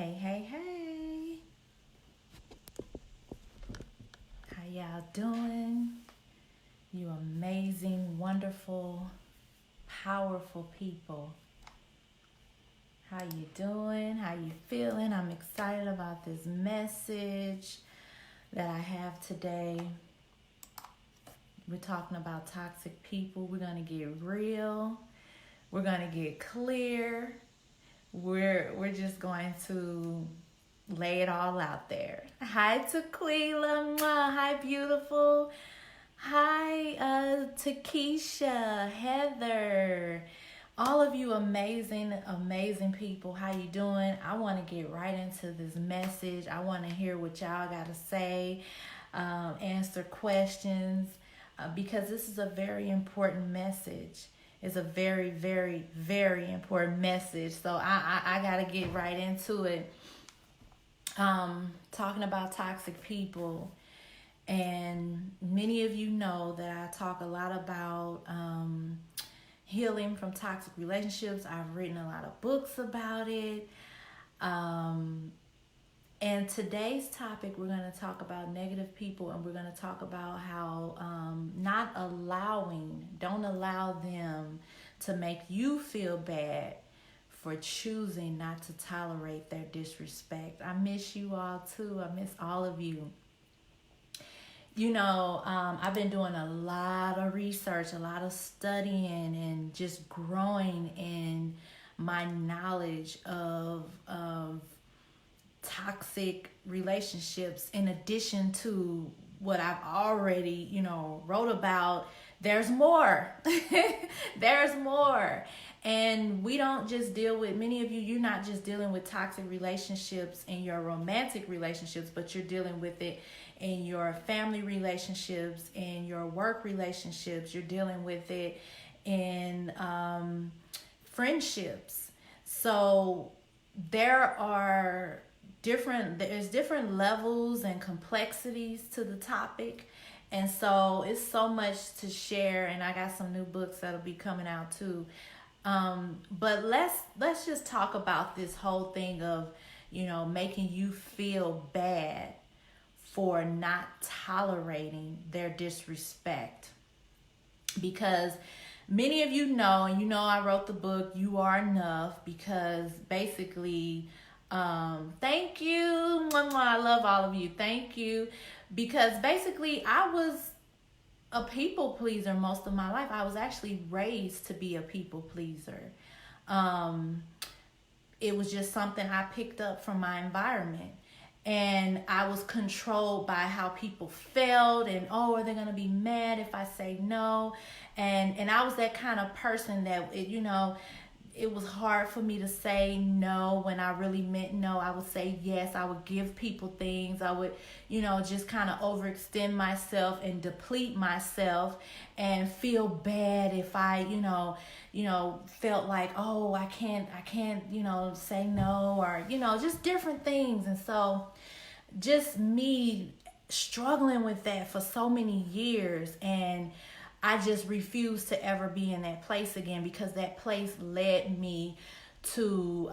Hey, hey, hey. How y'all doing? You amazing, wonderful, powerful people. How you doing? How you feeling? I'm excited about this message that I have today. We're talking about toxic people. We're going to get real. We're going to get clear. We're just going to lay it all out there. Hi, Tequila. Hi, beautiful. Hi, Takesha, Heather. All of you amazing, amazing people. How you doing? I want to get right into this message. I want to hear what y'all got to say, answer questions, because this is a very important message. It's a very, very, very important message. So I got to get right into it. Talking about toxic people. And many of you know that I talk a lot about healing from toxic relationships. I've written a lot of books about it. And today's topic, we're going to talk about negative people, and we're going to talk about how don't allow them to make you feel bad for choosing not to tolerate their disrespect. I miss you all too. I miss all of you. You know, I've been doing a lot of research, a lot of studying, and just growing in my knowledge of toxic relationships, in addition to what I've already, wrote about. There's more. There's more. And we don't just deal with, many of you, you're not just dealing with toxic relationships in your romantic relationships, but you're dealing with it in your family relationships, in your work relationships. You're dealing with it in friendships. So there's different levels and complexities to the topic. And so it's so much to share, and I got some new books that'll be coming out too. But let's just talk about this whole thing of, making you feel bad for not tolerating their disrespect. Because many of you know, and I wrote the book, You Are Enough, because basically, thank you. I love all of you. Thank you. Because basically I was a people pleaser most of my life. I was actually raised to be a people pleaser. It was just something I picked up from my environment. And I was controlled by how people felt, and are they going to be mad if I say no? And I was that kind of person that, it was hard for me to say no when I really meant no. I would say yes. I would give people things. I would, just kind of overextend myself and deplete myself and feel bad if I, felt like, I can't, say no, or, just different things. And so just me struggling with that for so many years, and I just refused to ever be in that place again, because that place led me to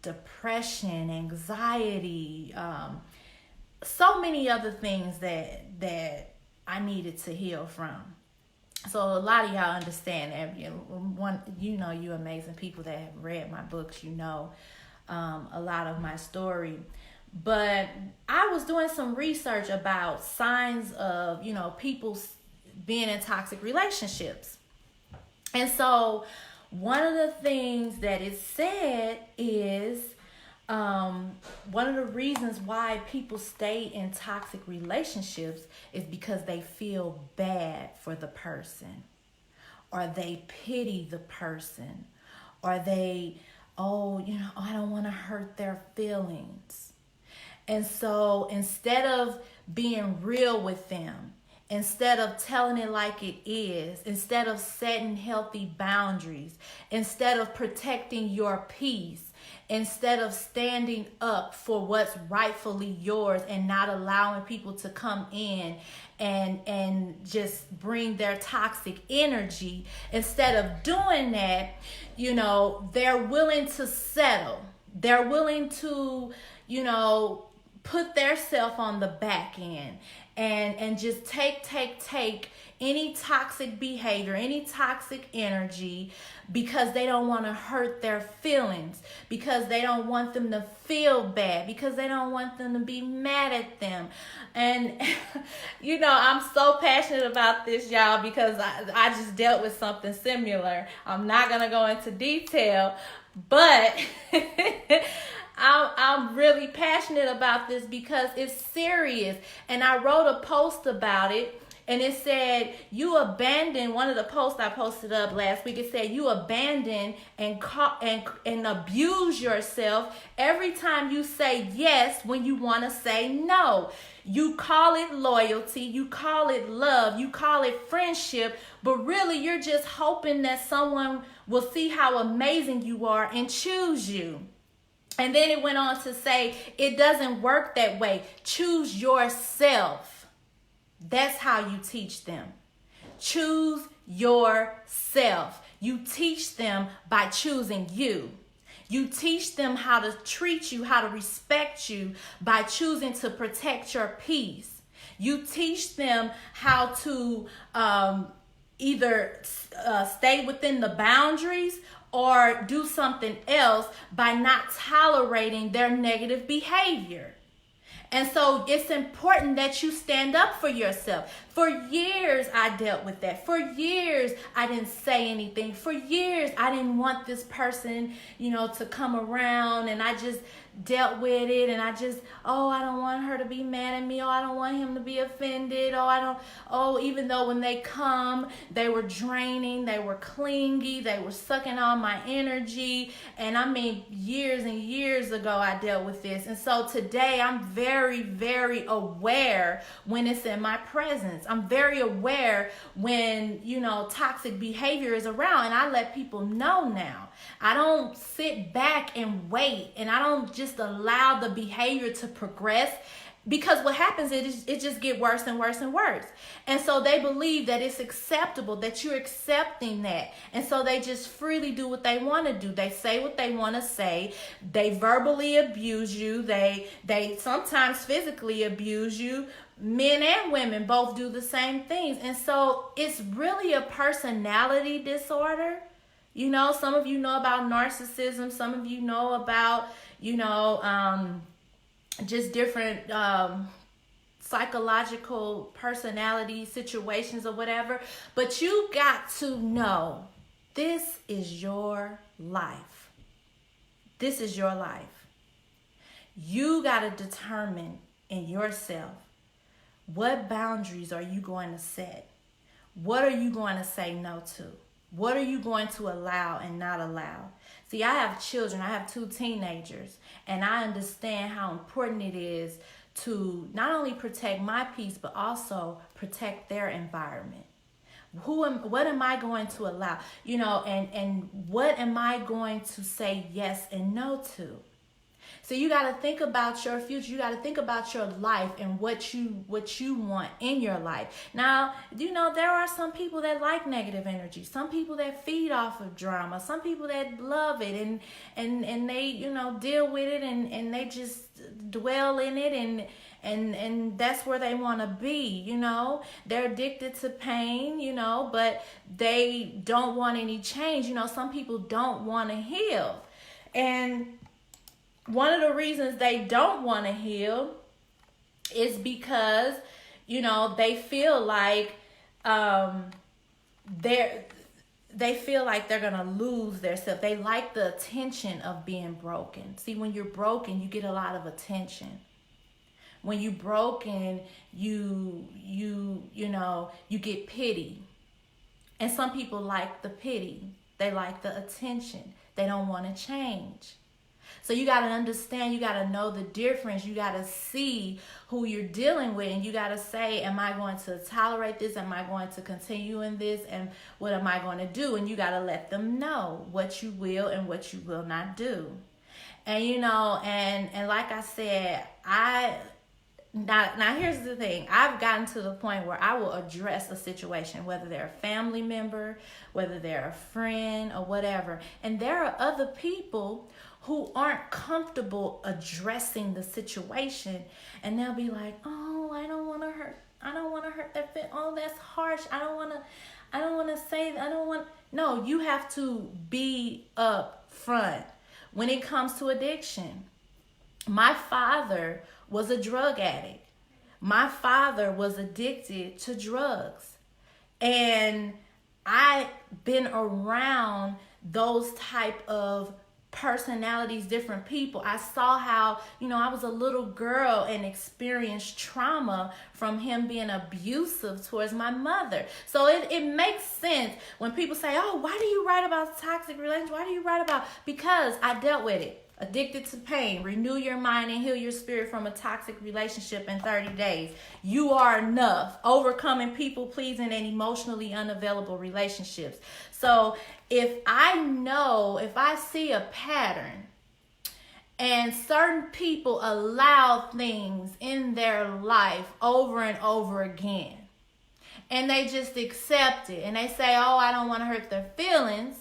depression, anxiety, so many other things that I needed to heal from. So a lot of y'all understand that. You amazing people that have read my books, a lot of my story. But I was doing some research about signs of, people being in toxic relationships. And so one of the things that it said is one of the reasons why people stay in toxic relationships is because they feel bad for the person, or they pity the person, or they, I don't want to hurt their feelings. And so instead of being real with them, instead of telling it like it is, instead of setting healthy boundaries, instead of protecting your peace, instead of standing up for what's rightfully yours and not allowing people to come in and just bring their toxic energy, instead of doing that, they're willing to settle. They're willing to, put their self on the back end and just take any toxic behavior, any toxic energy, because they don't want to hurt their feelings, because they don't want them to feel bad, because they don't want them to be mad at them. And I'm so passionate about this, y'all, because I just dealt with something similar. I'm not gonna go into detail, but I'm really passionate about this because it's serious. And I wrote a post about it, and it said, you abandon, one of the posts I posted up last week, it said, you abandon and abuse yourself every time you say yes when you want to say no. You call it loyalty, you call it love, you call it friendship, but really you're just hoping that someone will see how amazing you are and choose you. And then it went on to say, it doesn't work that way. Choose yourself. That's how you teach them. Choose yourself. You teach them by choosing you. You teach them how to treat you, how to respect you by choosing to protect your peace. You teach them how to either stay within the boundaries or do something else by not tolerating their negative behavior. And so it's important that you stand up for yourself. For years, I dealt with that. For years, I didn't say anything. For years, I didn't want this person, to come around, and I just dealt with it, and I don't want her to be mad at me. I don't want him to be offended. Even though when they come, they were draining, they were clingy, they were sucking all my energy. And I mean, years and years ago, I dealt with this. And so today, I'm very, very aware when it's in my presence. I'm very aware when, toxic behavior is around, and I let people know now. I don't sit back and wait, and I don't just allow the behavior to progress, because what happens is it just get worse and worse and worse. And so they believe that it's acceptable, that you're accepting that. And so they just freely do what they want to do. They say what they want to say. They verbally abuse you. They sometimes physically abuse you. Men and women both do the same things. And so it's really a personality disorder. Some of you know about narcissism. Some of you know about, just different psychological personality situations or whatever. But you got to know, this is your life. This is your life. You got to determine in yourself, what boundaries are you going to set? What are you going to say no to? What are you going to allow and not allow? See, I have children. I have 2 teenagers, and I understand how important it is to not only protect my peace, but also protect their environment. What am I going to allow? And what am I going to say yes and no to? So you got to think about your future. You got to think about your life and what you want in your life. Now, there are some people that like negative energy. Some people that feed off of drama. Some people that love it and they, deal with it and they just dwell in it and that's where they want to be. They're addicted to pain, but they don't want any change. Some people don't want to heal. And one of the reasons they don't want to heal is because, they feel like they feel like they're going to lose their self. They like the attention of being broken. See, when you're broken, you get a lot of attention. When you're broken, you get pity. And some people like the pity. They like the attention. They don't want to change. So you got to understand, you got to know the difference. You got to see who you're dealing with, and you got to say, am I going to tolerate this? Am I going to continue in this? And what am I going to do? And you got to let them know what you will and what you will not do. And, and like I said, now here's the thing. I've gotten to the point where I will address a situation, whether they're a family member, whether they're a friend or whatever. And there are other people who aren't comfortable addressing the situation, and they'll be like, oh, I don't want to hurt their feelings. Oh, that's harsh. I don't want to say that. No, you have to be up front when it comes to addiction. My father was a drug addict. My father was addicted to drugs. And I've been around those type of personalities, different people. I saw how, I was a little girl and experienced trauma from him being abusive towards my mother. So it makes sense when people say, oh, why do you write about toxic relations? Why do you write about? Because I dealt with it. Addicted to pain. Renew your mind and heal your spirit from a toxic relationship in 30 days. You are enough. Overcoming people pleasing and emotionally unavailable relationships. So if I see a pattern and certain people allow things in their life over and over again, and they just accept it and they say, oh, I don't want to hurt their feelings.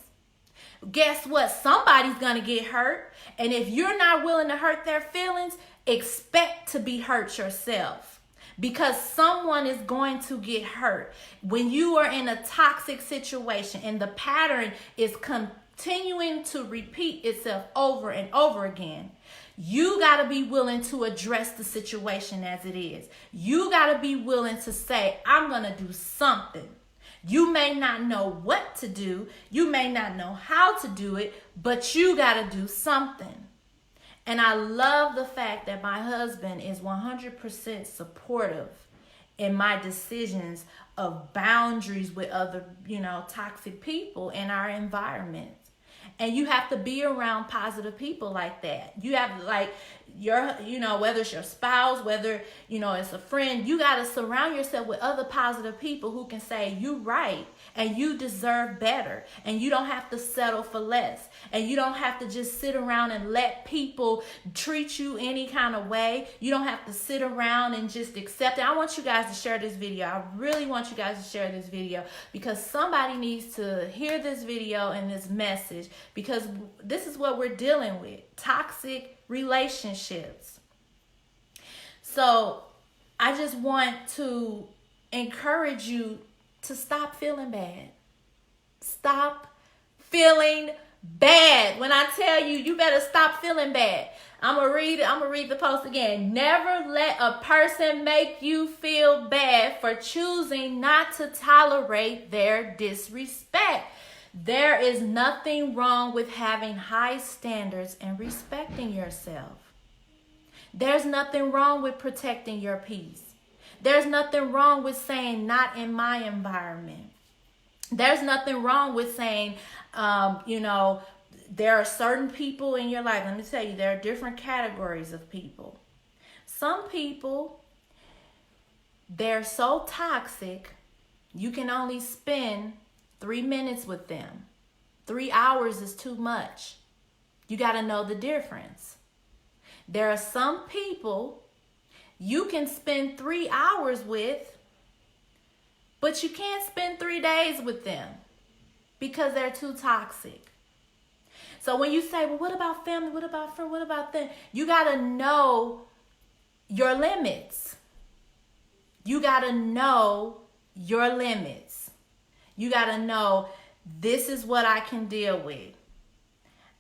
Guess what? Somebody's going to get hurt. And if you're not willing to hurt their feelings, expect to be hurt yourself. Because someone is going to get hurt. When you are in a toxic situation and the pattern is continuing to repeat itself over and over again, you got to be willing to address the situation as it is. You got to be willing to say, I'm going to do something. You may not know what to do. You may not know how to do it, but you got to do something. And I love the fact that my husband is 100% supportive in my decisions of boundaries with other, toxic people in our environment. And you have to be around positive people like that. You have whether it's your spouse, whether, it's a friend, you got to surround yourself with other positive people who can say, you right, and you deserve better, and you don't have to settle for less, and you don't have to just sit around and let people treat you any kind of way. You don't have to sit around and just accept it. I want you guys to share this video. I really want you guys to share this video because somebody needs to hear this video and this message, because this is what we're dealing with. Toxic relationships. So I just want to encourage you to stop feeling bad. Stop feeling bad. When I tell you, you better stop feeling bad. I'm gonna read the post again. Never let a person make you feel bad for choosing not to tolerate their disrespect. There is nothing wrong with having high standards and respecting yourself. There's nothing wrong with protecting your peace. There's nothing wrong with saying not in my environment. There's nothing wrong with saying, there are certain people in your life. Let me tell you, there are different categories of people. Some people, they're so toxic, you can only spend 3 minutes with them. 3 hours is too much. You got to know the difference. There are some people you can spend 3 hours with, but you can't spend 3 days with them because they're too toxic. So when you say, well, what about family? What about friends? What about them? You got to know your limits. You got to know your limits. You got to know, this is what I can deal with.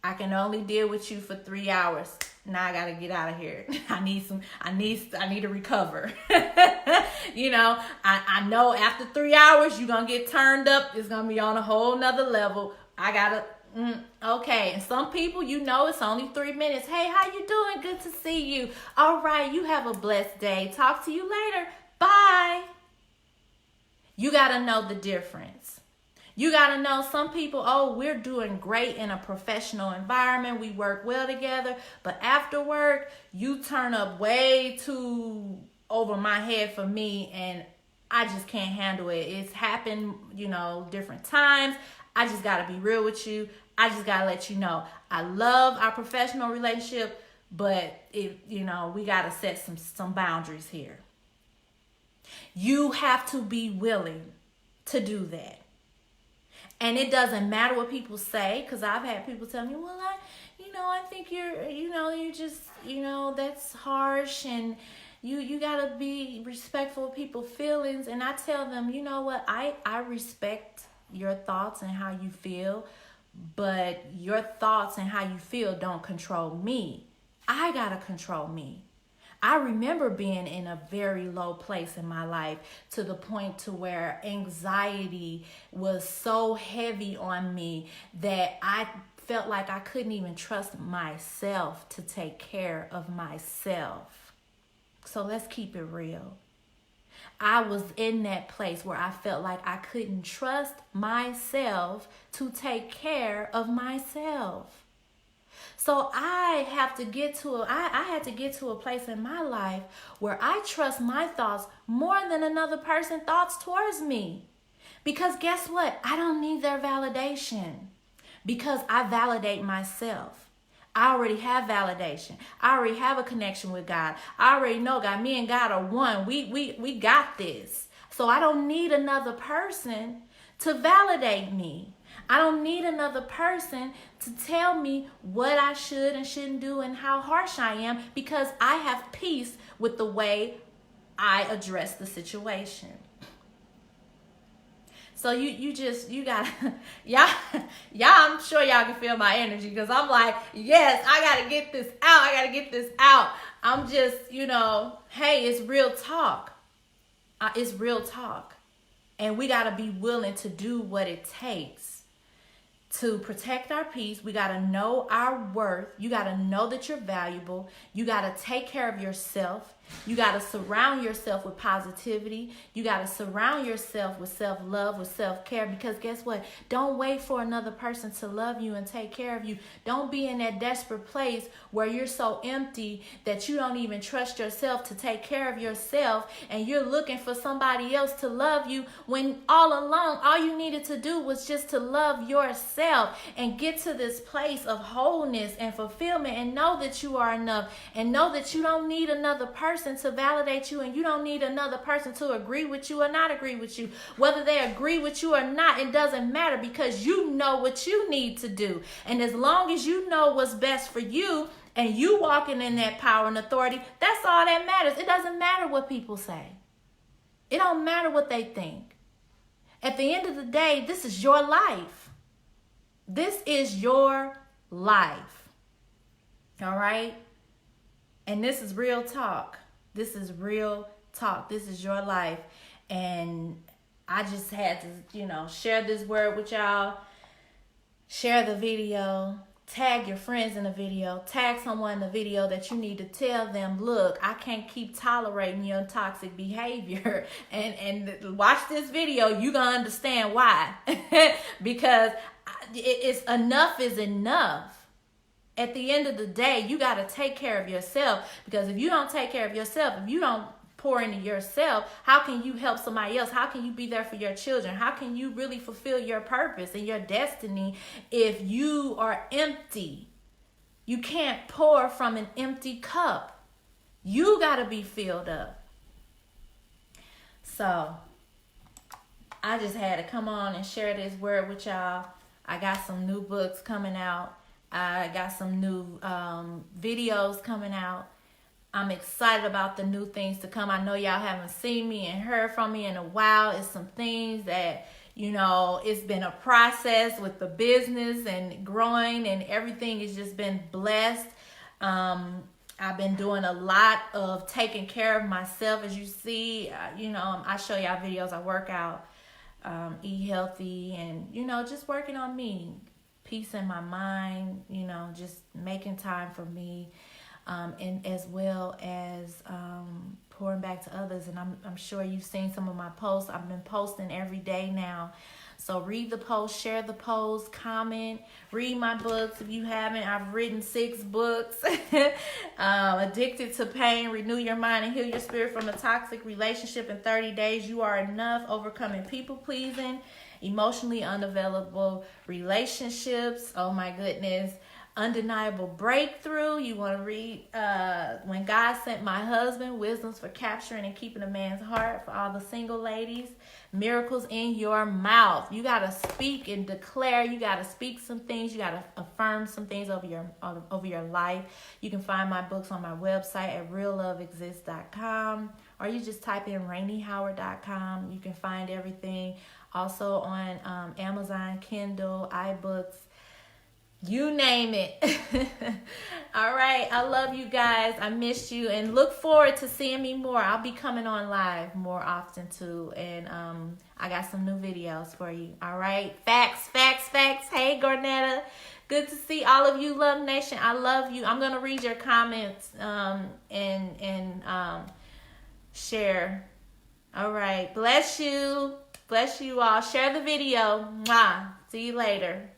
I can only deal with you for 3 hours. Now I got to get out of here. I need to recover. I know after 3 hours, you're going to get turned up. It's going to be on a whole nother level. I got to, okay. And some people, it's only 3 minutes. Hey, how you doing? Good to see you. All right. You have a blessed day. Talk to you later. Bye. You got to know the difference. You got to know some people, we're doing great in a professional environment. We work well together. But after work, you turn up way too over my head for me. And I just can't handle it. It's happened, different times. I just got to be real with you. I just got to let you know. I love our professional relationship. But, we got to set some boundaries here. You have to be willing to do that. And it doesn't matter what people say, because I've had people tell me, well, I think you just, that's harsh, and you gotta be respectful of people's feelings. And I tell them, you know what, I respect your thoughts and how you feel, but your thoughts and how you feel don't control me. I gotta control me. I remember being in a very low place in my life, to the point to where anxiety was so heavy on me that I felt like I couldn't even trust myself to take care of myself. So let's keep it real. I was in that place where I felt like I couldn't trust myself to take care of myself. So I had to get to a place in my life where I trust my thoughts more than another person's thoughts towards me. Because guess what? I don't need their validation, because I validate myself. I already have validation. I already have a connection with God. I already know God. Me and God are one. We got this. So I don't need another person to validate me. I don't need another person to tell me what I should and shouldn't do and how harsh I am, because I have peace with the way I address the situation. So you gotta, y'all, I'm sure y'all can feel my energy, because I'm like, yes, I gotta get this out. I'm just, hey, it's real talk. It's real talk. And we gotta be willing to do what it takes to protect our peace. We got to know our worth. You got to know that you're valuable. You got to take care of yourself. You got to surround yourself with positivity. You got to surround yourself with self-love, with self-care, because guess what? Don't wait for another person to love you and take care of you. Don't be in that desperate place where you're so empty that you don't even trust yourself to take care of yourself, and you're looking for somebody else to love you, when all along all you needed to do was just to love yourself and get to this place of wholeness and fulfillment, and know that you are enough, and know that you don't need another person to validate you, and you don't need another person to agree with you or not agree with you. Whether they agree with you or not, it doesn't matter, because you know what you need to do. And as long as you know what's best for you and you walking in that power and authority, that's all that matters. It doesn't matter what people say. It don't matter what they think. At the end of the day, this is your life. This is your life. All right? And this is real talk. This is real talk. This is your life. And I just had to, share this word with y'all. Share the video. Tag your friends in the video. Tag someone in the video that you need to tell them, look, I can't keep tolerating your toxic behavior. And watch this video. You're going to understand why. Because it's enough is enough. At the end of the day, you got to take care of yourself, because if you don't take care of yourself, if you don't pour into yourself, how can you help somebody else? How can you be there for your children? How can you really fulfill your purpose and your destiny if you are empty? You can't pour from an empty cup. You got to be filled up. So I just had to come on and share this word with y'all. I got some new books coming out. I got some new videos coming out. I'm excited about the new things to come. I know y'all haven't seen me and heard from me in a while. It's some things that, it's been a process with the business and growing, and everything has just been blessed. I've been doing a lot of taking care of myself. As you see, I show y'all videos. I work out, eat healthy, and, just working on me. Peace in my mind, just making time for me, and as well as pouring back to others. And I'm sure you've seen some of my posts. I've been posting every day now. So read the post, share the post, comment, read my books if you haven't. I've written 6 books. Addicted to Pain, Renew Your Mind and Heal Your Spirit from a Toxic Relationship in 30 Days. You Are Enough, Overcoming People Pleasing, Emotionally Unavailable Relationships. Oh my goodness. Undeniable Breakthrough. You want to read When God Sent My Husband, Wisdoms for Capturing and Keeping a Man's Heart, for all the single ladies. Miracles in Your Mouth. You got to speak and declare. You got to speak some things. You got to affirm some things over your life. You can find my books on my website at realloveexists.com, or you just type in RainieHoward.com. You can find everything. Also on Amazon, Kindle, iBooks, you name it. All right. I love you guys. I miss you, and look forward to seeing me more. I'll be coming on live more often too. And I got some new videos for you. All right. Facts. Hey, Garnetta. Good to see all of you, Love Nation. I love you. I'm going to read your comments and share. All right. Bless you. Bless you all. Share the video. Mwah. See you later.